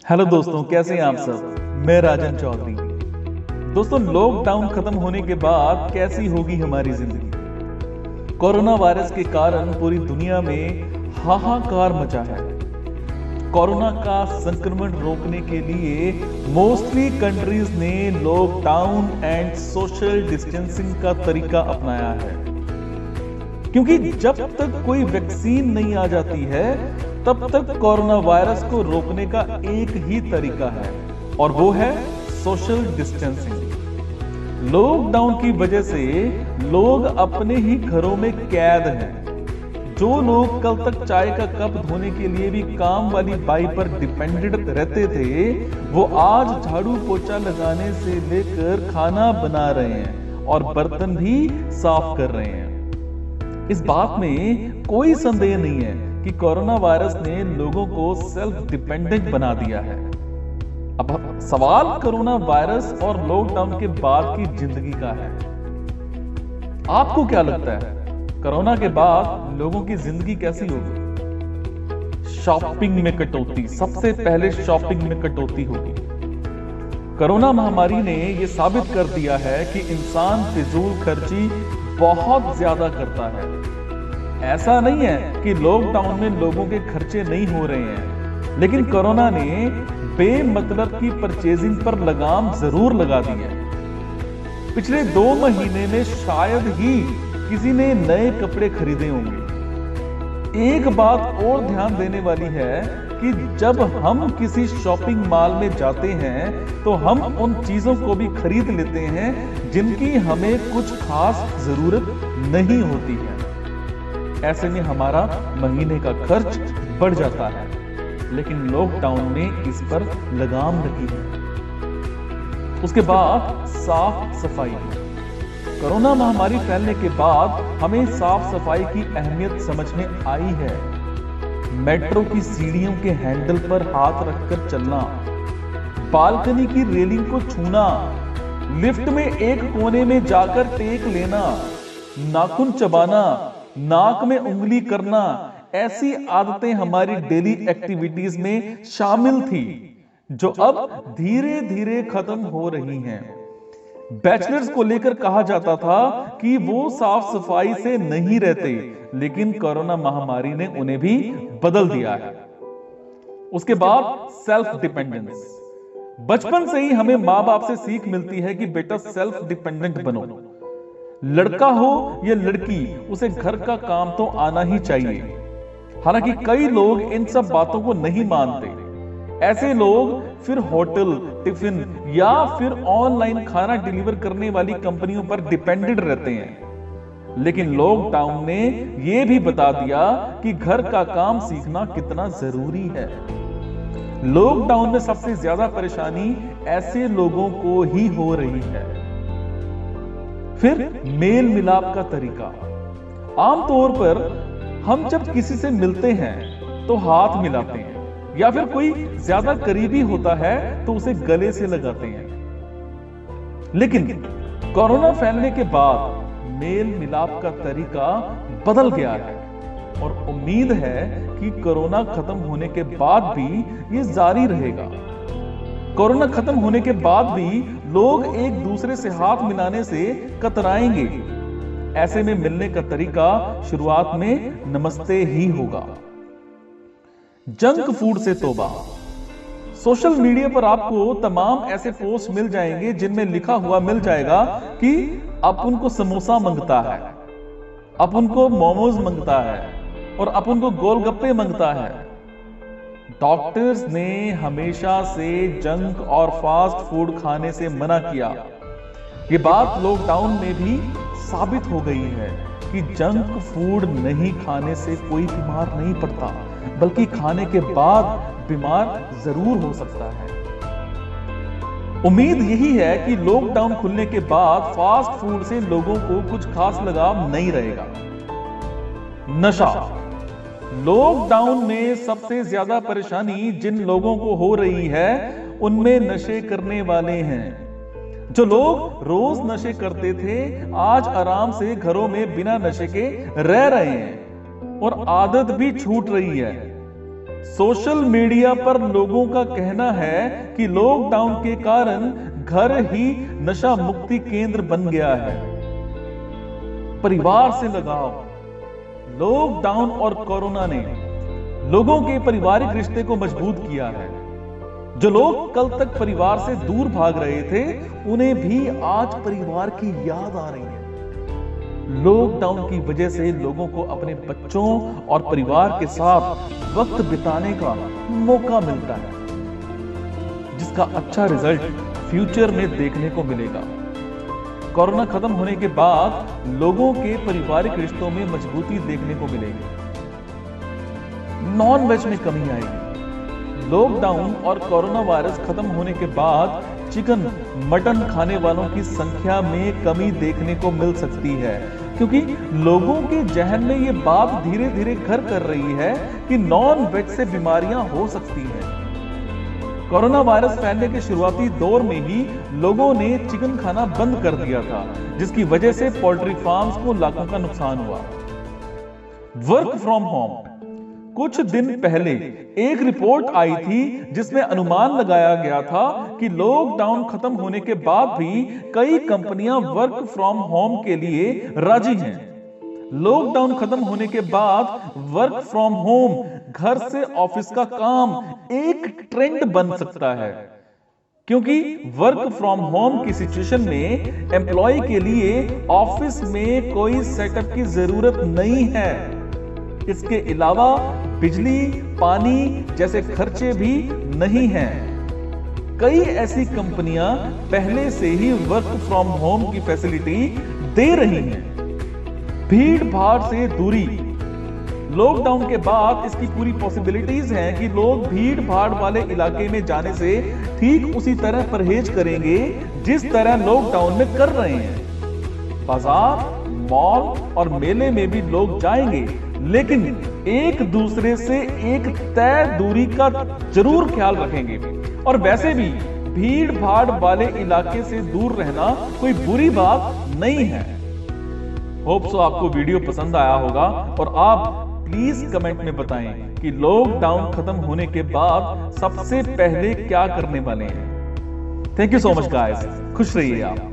Hello दोस्तों, कैसे हैं आप सब। मैं राजन चौधरी। दोस्तों, लॉकडाउन खत्म होने के बाद कैसी होगी हमारी जिंदगी। कोरोना वायरस के कारण पूरी दुनिया में हाहाकार मचा है। कोरोना का संक्रमण रोकने के लिए मोस्टली कंट्रीज ने लॉकडाउन एंड सोशल डिस्टेंसिंग का तरीका अपनाया है, क्योंकि जब तक कोई वैक्सीन नहीं आ जाती है तब तक कोरोना वायरस को रोकने का एक ही तरीका है, और वो है सोशल डिस्टेंसिंग। लॉकडाउन की वजह से लोग अपने ही घरों में कैद हैं। जो लोग कल तक चाय का कप धोने के लिए भी काम वाली बाई पर डिपेंडेंट रहते थे, वो आज झाड़ू पोछा लगाने से लेकर खाना बना रहे हैं और बर्तन भी साफ कर रहे हैं। इस बात में कोई संदेह नहीं है कि कोरोना वायरस ने लोगों को सेल्फ डिपेंडेंट बना दिया है। अब सवाल कोरोना वायरस और लॉकडाउन के बाद की जिंदगी का है। आपको क्या लगता है, कोरोना के बाद लोगों की जिंदगी कैसी होगी? शॉपिंग में कटौती, सबसे पहले शॉपिंग में कटौती होगी। कोरोना महामारी ने यह साबित कर दिया है कि इंसान फिजूल खर्ची बहुत ज्यादा करता है। ऐसा नहीं है कि लॉकडाउन में लोगों के खर्चे नहीं हो रहे हैं, लेकिन कोरोना ने बेमतलब की परचेजिंग पर लगाम जरूर लगा दी है। पिछले 2 महीने में शायद ही किसी ने नए कपड़े खरीदे होंगे। एक बात और ध्यान देने वाली है कि जब हम किसी शॉपिंग मॉल में जाते हैं तो हम उन चीजों को भी खरीद लेते हैं जिनकी हमें कुछ खास जरूरत नहीं होती है। ऐसे में हमारा महीने का खर्च बढ़ जाता है, लेकिन लॉकडाउन ने इस पर लगाम लगी है। उसके बाद साफ सफाई। कोरोना महामारी फैलने के बाद हमें साफ सफाई की अहमियत समझ में आई है। मेट्रो की सीढ़ियों के हैंडल पर हाथ रखकर चलना, बालकनी की रेलिंग को छूना, लिफ्ट में एक कोने में जाकर टेक लेना, नाखून चबाना, नाक में उंगली करना, ऐसी आदतें हमारी डेली एक्टिविटीज में शामिल थी, जो अब धीरे धीरे खत्म हो रही हैं। बैचलर्स को लेकर कहा जाता था कि वो साफ सफाई से नहीं रहते, लेकिन कोरोना महामारी ने उन्हें भी बदल दिया है। उसके बाद सेल्फ डिपेंडेंस। बचपन से ही हमें मां बाप से सीख मिलती है कि बेटा सेल्फ डिपेंडेंट बनो। लड़का हो या लड़की, उसे घर का काम तो आना ही चाहिए। हालांकि कई लोग इन सब बातों को नहीं मानते। ऐसे लोग फिर होटल, टिफिन या फिर ऑनलाइन खाना डिलीवर करने वाली कंपनियों पर डिपेंडेंट रहते हैं। लेकिन लॉकडाउन ने यह भी बता दिया कि घर का काम सीखना कितना जरूरी है। लॉकडाउन में सबसे ज्यादा परेशानी ऐसे लोगों को ही हो रही है। फिर मेल मिलाप का तरीका। आमतौर पर हम जब किसी से मिलते हैं तो हाथ मिलाते हैं, या फिर कोई ज्यादा करीबी होता है तो उसे गले से लगाते हैं। लेकिन कोरोना फैलने के बाद मेल मिलाप का तरीका बदल गया है, और उम्मीद है कि कोरोना खत्म होने के बाद भी ये जारी रहेगा। कोरोना खत्म होने के बाद भी लोग एक दूसरे से हाथ मिलाने से कतराएंगे। ऐसे में मिलने का तरीका शुरुआत में नमस्ते ही होगा। जंक फूड से तौबा। सोशल मीडिया पर आपको तमाम ऐसे पोस्ट मिल जाएंगे जिनमें लिखा हुआ मिल जाएगा कि अपन को समोसा मंगता है, अपन को मोमोज मंगता है, और अपन को गोलगप्पे मंगता है। डॉक्टर्स ने हमेशा से जंक और फास्ट फूड खाने से मना किया। ये बात लॉकडाउन में भी साबित हो गई है कि जंक फूड नहीं खाने से कोई बीमार नहीं पड़ता, बल्कि खाने के बाद बीमार जरूर हो सकता है। उम्मीद यही है कि लॉकडाउन खुलने के बाद फास्ट फूड से लोगों को कुछ खास लगाव नहीं रहेगा। नशा। लॉकडाउन में सबसे ज्यादा परेशानी जिन लोगों को हो रही है उनमें नशे करने वाले हैं। जो लोग रोज नशे करते थे आज आराम से घरों में बिना नशे के रह रहे हैं, और आदत भी छूट रही है। सोशल मीडिया पर लोगों का कहना है कि लॉकडाउन के कारण घर ही नशा मुक्ति केंद्र बन गया है। परिवार से लगाव। लॉकडाउन और कोरोना ने लोगों के पारिवारिक रिश्ते को मजबूत किया है। जो लोग कल तक परिवार से दूर भाग रहे थे, उन्हें भी आज परिवार की याद आ रही है। लॉकडाउन की वजह से लोगों को अपने बच्चों और परिवार के साथ वक्त बिताने का मौका मिलता है, जिसका अच्छा रिजल्ट फ्यूचर में देखने को मिलेगा। कोरोना खत्म होने के बाद लोगों के पारिवारिक रिश्तों में मजबूती देखने को मिलेगी। नॉन वेज में कमी आएगी। लॉकडाउन और कोरोना वायरस खत्म होने के बाद चिकन मटन खाने वालों की संख्या में कमी देखने को मिल सकती है, क्योंकि लोगों के जहन में यह बात धीरे धीरे घर कर रही है कि नॉन वेज से बीमारियां हो सकती हैं। कोरोना वायरस फैलने के शुरुआती दौर में ही लोगों ने चिकन खाना बंद कर दिया था, जिसकी वजह से पोल्ट्री फार्म्स को लाखों का नुकसान हुआ। Work from home. कुछ दिन पहले एक रिपोर्ट आई थी जिसमें अनुमान लगाया गया था कि लॉकडाउन खत्म होने के बाद भी कई कंपनियां वर्क फ्रॉम होम के लिए राजी हैं। लॉकडाउन खत्म होने के बाद वर्क फ्रॉम होम, घर से ऑफिस का काम एक ट्रेंड बन सकता है, क्योंकि वर्क फ्रॉम होम की सिचुएशन में एम्प्लॉय के लिए ऑफिस में कोई सेटअप की जरूरत नहीं है। इसके अलावा बिजली, पानी जैसे खर्चे भी नहीं हैं। कई ऐसी कंपनियां पहले से ही वर्क फ्रॉम होम की फैसिलिटी दे रही हैं। भीड़ भाड़ से दूरी। लॉकडाउन के बाद इसकी पूरी पॉसिबिलिटीज हैं कि लोग भीड़ भाड़ वाले इलाके में जाने से ठीक उसी तरह परहेज करेंगे जिस तरह लॉकडाउन में कर रहे हैं। बाजार, मॉल और मेले में भी लोग जाएंगे, लेकिन एक दूसरे से एक तय दूरी का जरूर ख्याल रखेंगे। और वैसे भी भीड़ भाड़ वाले इलाके से दूर रहना कोई बुरी बात नहीं है। होप सो आपको वीडियो पसंद आया होगा और आप प्लीज कमेंट में बताएं कि लॉकडाउन खत्म होने के बाद सबसे पहले क्या करने वाले हैं। Thank you so much guys. खुश रहिए आप।